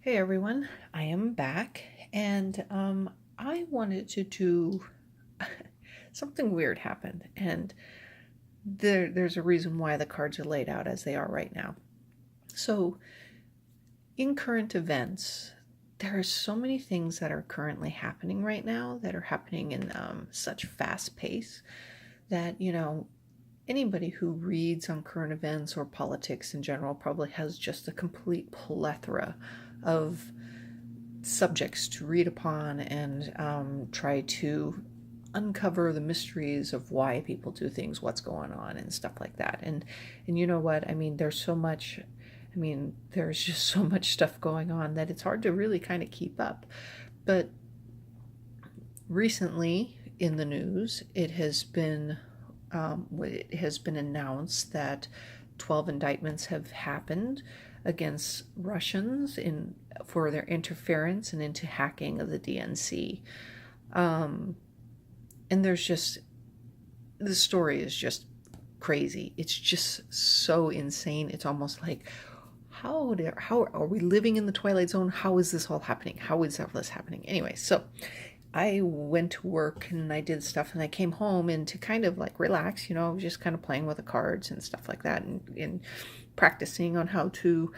Hey everyone, I am back and I wanted to do something weird happened, and there's a reason why the cards are laid out as they are right now. So, in current events, there are so many things that are currently happening right now that are happening in such fast pace that, anybody who reads on current events or politics in general probably has just a complete plethora of subjects to read upon and try to uncover the mysteries of why people do things, what's going on, and stuff like that. And you know what? I mean, there's so much. I mean, there's just so much stuff going on that it's hard to really kind of keep up. But recently in the news, it has been announced that 12 indictments have happened against Russians for their interference and into hacking of the DNC. And the story is just crazy. It's just so insane. It's almost like, how are we living in the twilight zone? How is this all happening? How is all this happening? Anyway, so I went to work and I did stuff, and I came home, and to kind of like relax, I was just kind of playing with the cards and stuff like that, and practicing on how to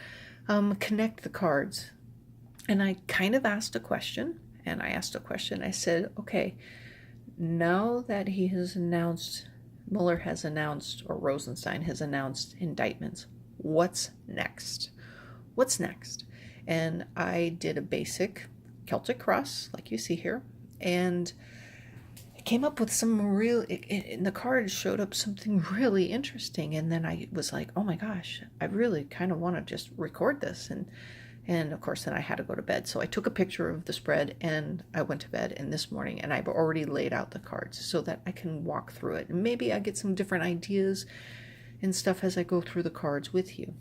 connect the cards. And I kind of asked a question, I said, okay, now that Mueller has announced, or Rosenstein has announced indictments, what's next? What's next? And I did a basic Celtic cross, like you see here, and I came up with some in the cards showed up something really interesting. And then I was like, oh my gosh, I really kind of want to just record this. And of course, then I had to go to bed. So I took a picture of the spread and I went to bed. And this morning, and I've already laid out the cards so that I can walk through it. And maybe I get some different ideas and stuff as I go through the cards with you.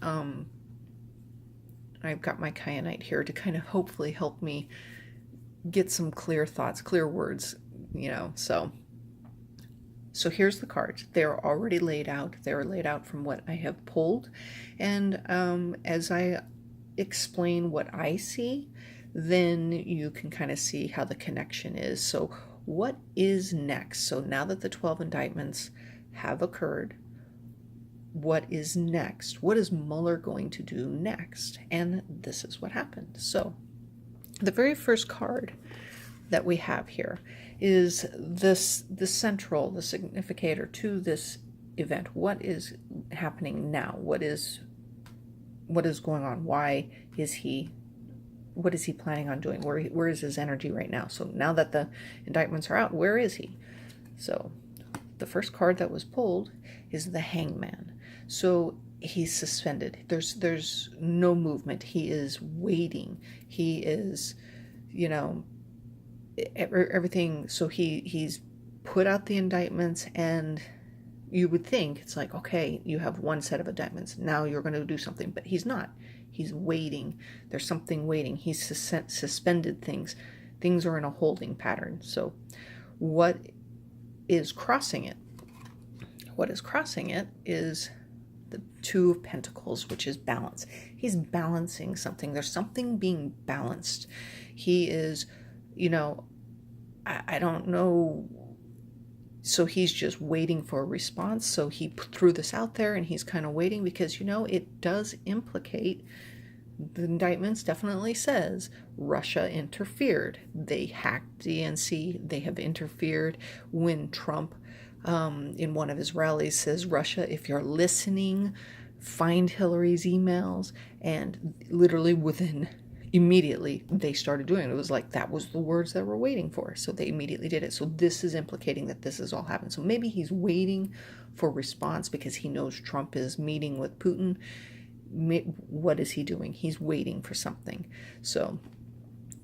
I've got my kyanite here to kind of hopefully help me get some clear thoughts, clear words, So here's the cards. They're already laid out. They're laid out from what I have pulled. And as I explain what I see, then you can kind of see how the connection is. So what is next? So now that the 12 indictments have occurred, what is next? What is Mueller going to do next? And this is what happened. So the very first card that we have here is the significator to this event. What is happening now? What is going on? What is he planning on doing? Where is his energy right now? So now that the indictments are out, where is he? So the first card that was pulled is the Hangman. So he's suspended. There's no movement. He is waiting. He is, everything. So he's put out the indictments, and you would think it's like, okay, you have one set of indictments. Now you're going to do something, but he's not. He's waiting. There's something waiting. He's suspended things. Things are in a holding pattern. So what is crossing it? What is crossing it is the Two of Pentacles, which is balance. He's balancing something. There's something being balanced. He is, I don't know. So he's just waiting for a response. So he threw this out there, and he's kind of waiting because, it does implicate, the indictments definitely says Russia interfered. They hacked DNC. They have interfered when Trump, in one of his rallies, says, Russia, if you're listening, find Hillary's emails. And literally immediately they started doing it. It was like that was the words that we're waiting for. So they immediately did it. So this is implicating that this has all happened. So maybe he's waiting for response because he knows Trump is meeting with Putin. What is he doing? He's waiting for something. So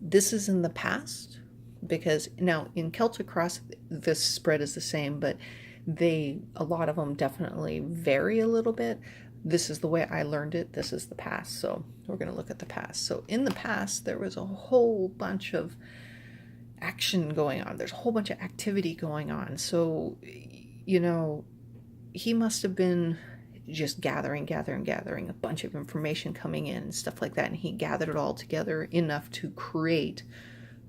this is in the past, because now in Celtic Cross, this spread is the same, but a lot of them definitely vary a little bit. This is the way I learned it. This is the past. So we're going to look at the past. So in the past, there was a whole bunch of action going on. There's a whole bunch of activity going on. So, he must have been just gathering a bunch of information coming in and stuff like that. And he gathered it all together enough to create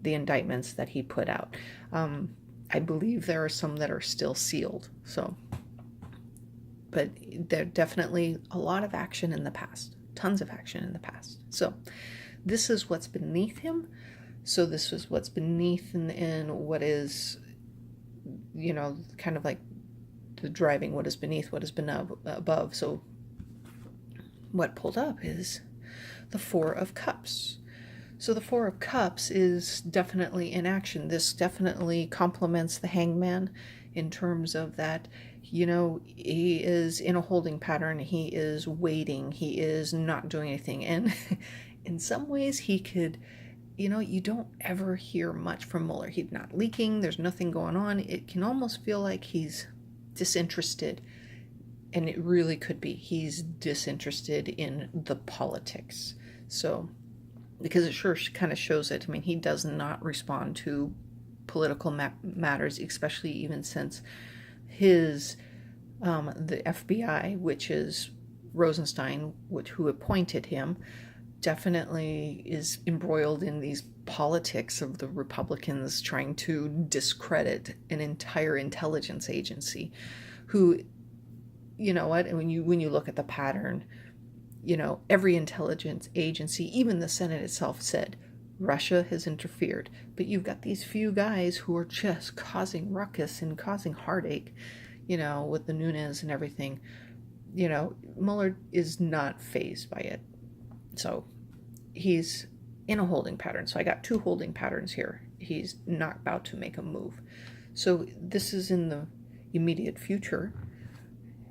the indictments that he put out. I believe there are some that are still sealed. So, but there definitely a lot of action in the past, tons of action in the past. So this is what's beneath him. So this is what's beneath and what is, kind of like the driving what is beneath, what is above. So what pulled up is the Four of Cups. So the Four of Cups is definitely in action. This definitely complements the Hangman in terms of that, he is in a holding pattern. He is waiting. He is not doing anything. And in some ways he could, you don't ever hear much from Mueller. He's not leaking. There's nothing going on. It can almost feel like he's disinterested. And it really could be. He's disinterested in the politics. So, because it sure kind of shows it. I mean, he does not respond to political matters, especially even since his, the FBI, which is Rosenstein, who appointed him, definitely is embroiled in these politics of the Republicans trying to discredit an entire intelligence agency who, when you look at the pattern, every intelligence agency, even the Senate itself, said Russia has interfered. But you've got these few guys who are just causing ruckus and causing heartache, with the Nunes and everything. Mueller is not fazed by it. So he's in a holding pattern. So I got two holding patterns here. He's not about to make a move. So this is in the immediate future.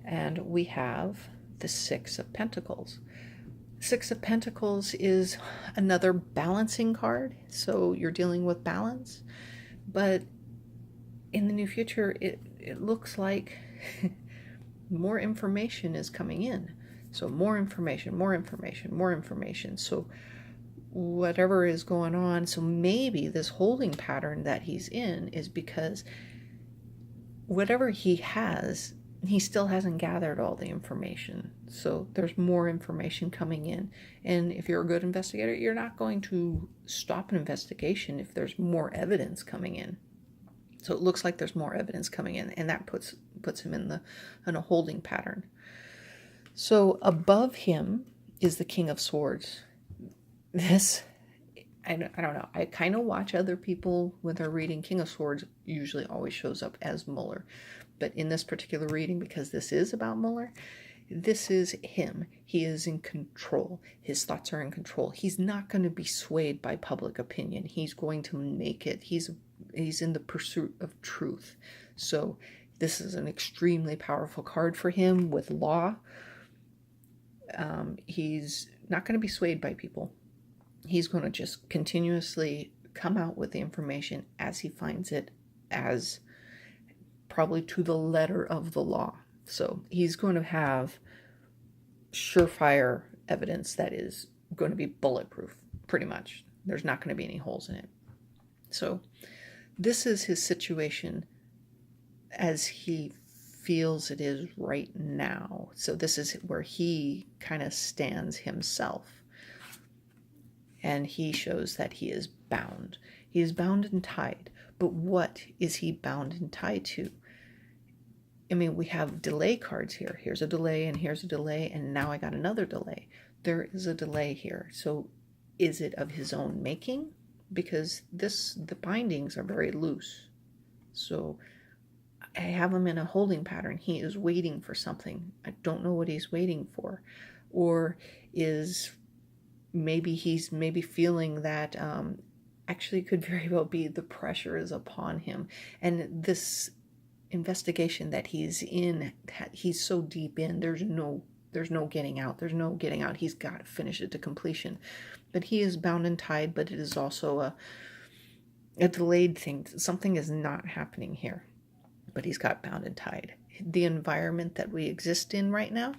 And we have the Six of Pentacles. Six of Pentacles is another balancing card. So you're dealing with balance. But in the near future, it looks like more information is coming in. So more information. So whatever is going on, so maybe this holding pattern that he's in is because whatever he has, he still hasn't gathered all the information. So there's more information coming in. And if you're a good investigator, you're not going to stop an investigation if there's more evidence coming in. So it looks like there's more evidence coming in, and that puts him in a holding pattern. So above him is the King of Swords. This, I don't know. I kind of watch other people when they're reading. King of Swords usually always shows up as Mueller. But in this particular reading, because this is about Mueller, this is him. He is in control. His thoughts are in control. He's not going to be swayed by public opinion. He's going to make it. He's in the pursuit of truth. So this is an extremely powerful card for him with law. He's not going to be swayed by people. He's going to just continuously come out with the information as he finds it, as probably to the letter of the law. So he's going to have surefire evidence that is going to be bulletproof, pretty much. There's not going to be any holes in it. So this is his situation as he feels it is right now. So this is where he kind of stands himself. And he shows that he is bound. He is bound and tied. But what is he bound and tied to? I mean, we have delay cards here. Here's a delay and here's a delay, and now I got another delay. There is a delay here. So is it of his own making? Because the bindings are very loose. So I have him in a holding pattern. He is waiting for something. I don't know what he's waiting for. Or is he's feeling that actually could very well be the pressure is upon him. And this investigation that he's in, he's so deep in, there's no getting out. There's no getting out. He's got to finish it to completion. But he is bound and tied, but it is also a delayed thing. Something is not happening here. But he's got bound and tied. The environment that we exist in right now,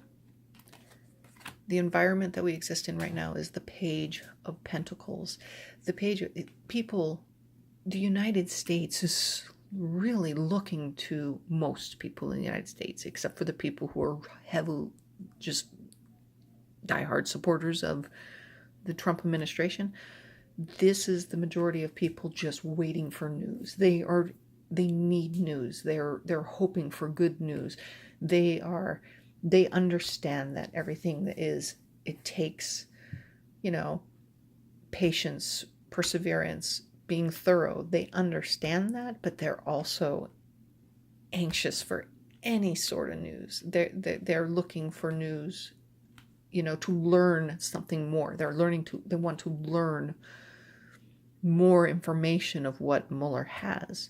is the Page of Pentacles. The United States is really looking to most people in the United States, except for the people who are just diehard supporters of the Trump administration. This is the majority of people just waiting for news. They need news. They're hoping for good news. They understand that everything it takes, patience, perseverance, being thorough. They understand that, but they're also anxious for any sort of news. They're looking for news, to learn something more. They want to learn more information of what Mueller has.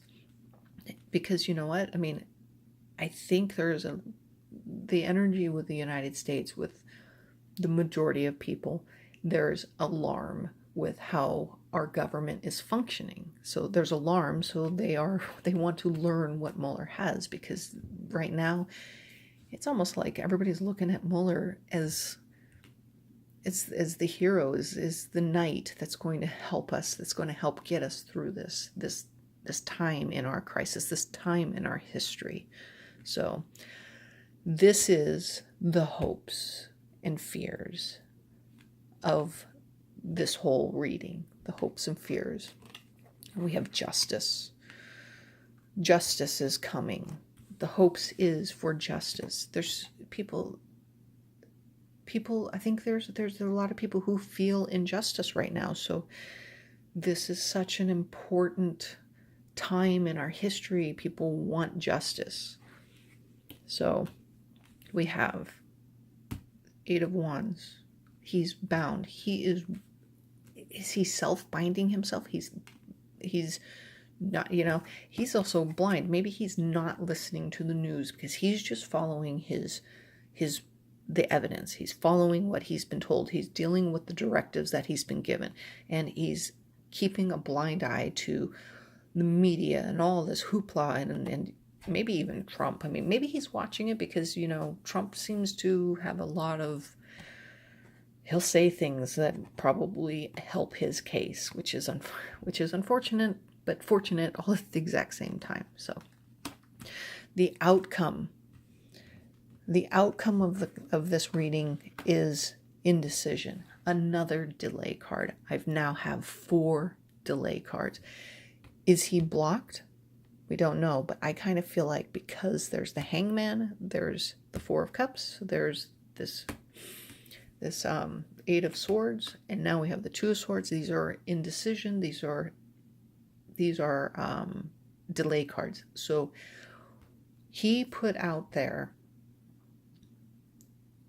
Because you know what? I mean, I think the energy with the United States, with the majority of people, there's alarm with how our government is functioning. So there's alarm, so they want to learn what Mueller has, because right now it's almost like everybody's looking at Mueller as the hero, is the knight that's going to help us, that's going to help get us through this time in our crisis, this time in our history. So this is the hopes and fears of this whole reading, the hopes and fears. We have justice. Justice is coming. The hopes is for justice. There's people, I think there's a lot of people who feel injustice right now. So this is such an important time in our history. People want justice. So we have Eight of Wands. He's bound. Is he self-binding himself? He's not, he's also blind. Maybe he's not listening to the news because he's just following the evidence. He's following what he's been told. He's dealing with the directives that he's been given. And he's keeping a blind eye to the media and all this hoopla and maybe even Trump. I mean, maybe he's watching it because, Trump seems to have a lot of, he'll say things that probably help his case, which is unfortunate, but fortunate all at the exact same time. So the outcome of this reading is indecision. Another delay card. I've now have 4 delay cards. Is he blocked? We don't know, but I kind of feel like because there's the Hangman, there's the 4 of Cups, there's this 8 of Swords, and now we have the 2 of Swords. These are indecision. These are delay cards. So he put out there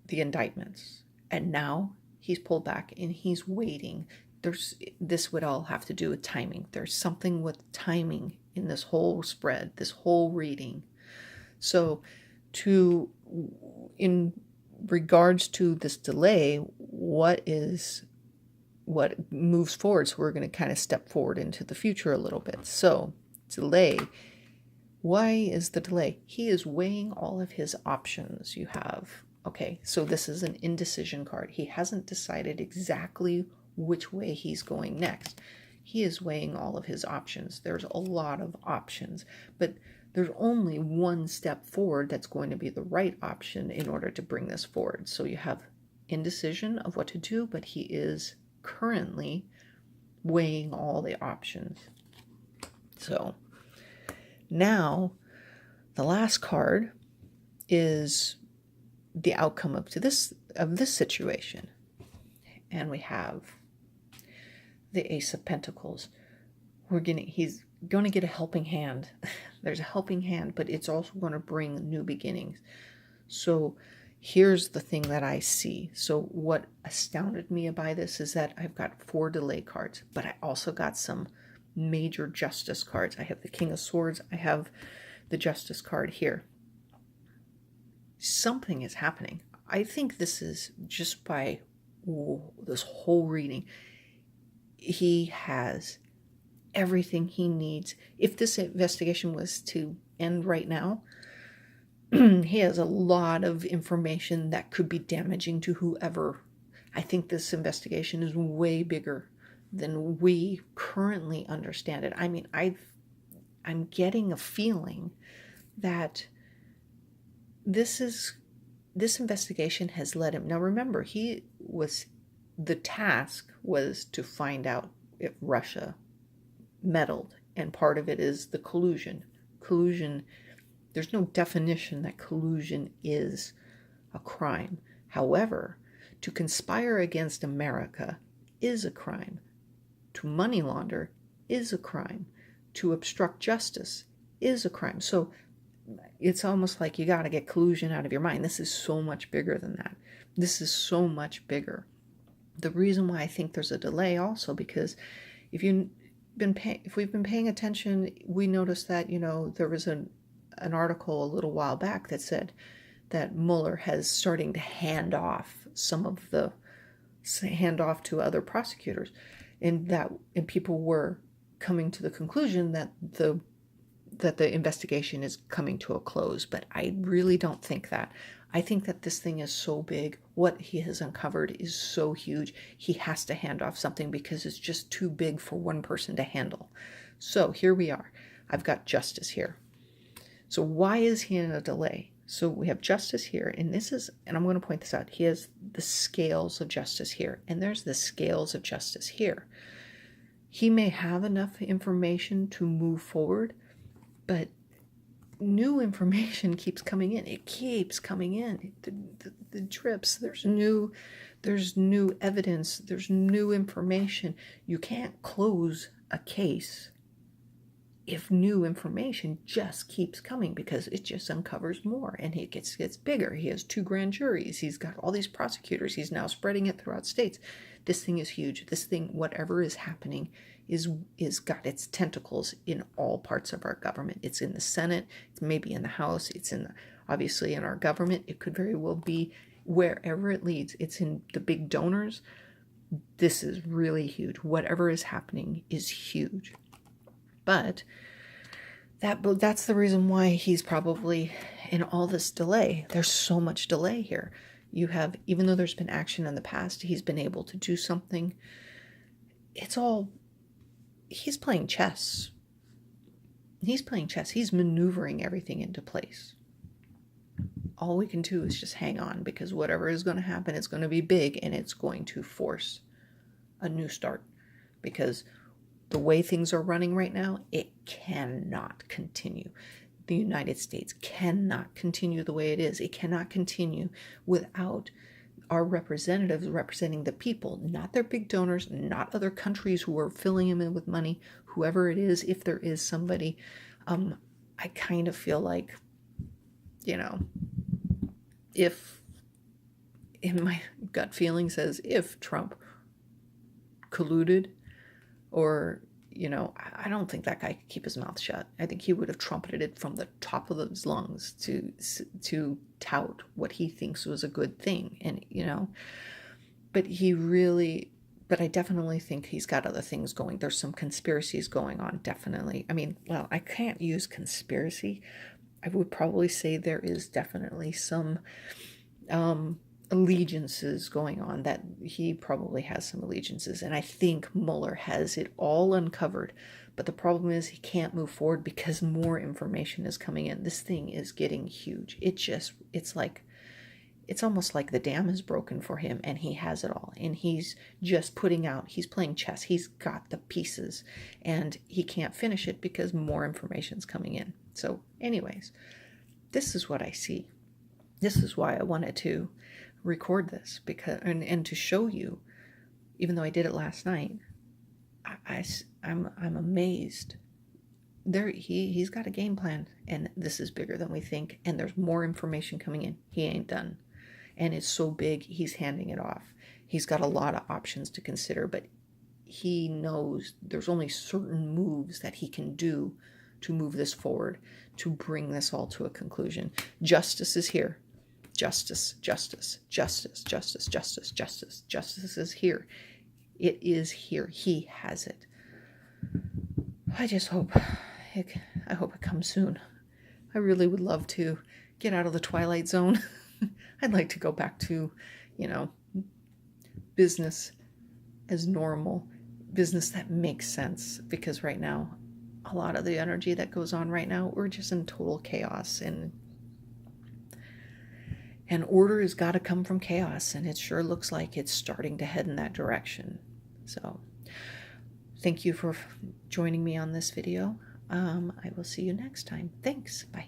the indictments, and now he's pulled back and he's waiting. This would all have to do with timing. There's something with timing in this whole spread, this whole reading. So in regards to this delay, what moves forward? So we're going to kind of step forward into the future a little bit. So delay. Why is the delay? He is weighing all of his options. You have, okay, so this is an indecision card. He hasn't decided exactly which way he's going next. He is weighing all of his options. There's a lot of options, but there's only one step forward that's going to be the right option in order to bring this forward. So you have indecision of what to do, but he is currently weighing all the options. So now the last card is the outcome of this situation. And we have the Ace of Pentacles. He's going to get a helping hand. There's a helping hand, but it's also going to bring new beginnings. So here's the thing that I see. So what astounded me by this is that I've got 4 delay cards, but I also got some major justice cards. I have the King of Swords. I have the Justice card here. Something is happening. I think this is just by this whole reading. He has everything he needs. If this investigation was to end right now, he has a lot of information that could be damaging to whoever. I think this investigation is way bigger than we currently understand it. I mean, I'm getting a feeling that this is this investigation has led him. Now remember, the task was to find out if Russia meddled, and part of it is the collusion. Collusion, there's no definition that collusion is a crime. However, to conspire against America is a crime. To money launder is a crime. To obstruct justice is a crime. So it's almost like you got to get collusion out of your mind. This is so much bigger than that. This is so much bigger. The reason why I think there's a delay also, because if we've been paying attention, we noticed that, there was an article a little while back that said that Mueller has starting to hand off to other prosecutors, and people were coming to the conclusion that the investigation is coming to a close. But I really don't think that. I think that this thing is so big. What he has uncovered is so huge. He has to hand off something because it's just too big for one person to handle. So here we are. I've got justice here. So why is he in a delay? So we have justice here, and I'm going to point this out. He has the scales of justice here, and there's the scales of justice here. He may have enough information to move forward, but new information keeps coming in. It keeps coming in. The drips. There's new evidence. There's new information. You can't close a case if new information just keeps coming, because it just uncovers more and it gets bigger. He has 2 grand juries. He's got all these prosecutors. He's now spreading it throughout states. This thing is huge. This thing, whatever is happening, is got its tentacles in all parts of our government. It's in the Senate. It's maybe in the House. It's obviously in our government. It could very well be wherever it leads. It's in the big donors. This is really huge. Whatever is happening is huge. But that's the reason why he's probably in all this delay. There's so much delay here. Even though there's been action in the past, he's been able to do something. He's playing chess. He's playing chess. He's maneuvering everything into place. All we can do is just hang on, because whatever is going to happen, it's going to be big, and it's going to force a new start. Because the way things are running right now, it cannot continue. The United States cannot continue the way it is. It cannot continue without our representatives representing the people, not their big donors, not other countries who are filling them in with money, whoever it is. If there is somebody, I kind of feel like, if, in my gut feeling says, if Trump colluded, or, I don't think that guy could keep his mouth shut. I think he would have trumpeted it from the top of his lungs to tout what he thinks was a good thing. And, but I definitely think he's got other things going. There's some conspiracies going on, definitely. I mean, well, I can't use conspiracy. I would probably say there is definitely some, allegiances going on, that he probably has some allegiances, and I think Mueller has it all uncovered. But the problem is he can't move forward because more information is coming in. This thing is getting huge. It's almost like the dam is broken for him, and he has it all, and he's just he's playing chess. He's got the pieces, and he can't finish it because more information is coming in. So anyways, this is what I see. This is why I wanted to record this, because and to show you, even though I did it last night, I'm amazed. He's got a game plan, and this is bigger than we think, and there's more information coming in. He ain't done, and it's so big, he's handing it off. He's got a lot of options to consider, but he knows there's only certain moves that he can do to move this forward, to bring this all to a conclusion. Justice is here. Justice, justice, justice, justice, justice, justice. Justice is here. It is here. He has it. I hope it comes soon. I really would love to get out of the twilight zone. I'd like to go back to, business as normal, business that makes sense, because right now, a lot of the energy that goes on right now, we're just in total chaos, and And order has got to come from chaos, and it sure looks like it's starting to head in that direction. So thank you for joining me on this video. I will see you next time. Thanks. Bye.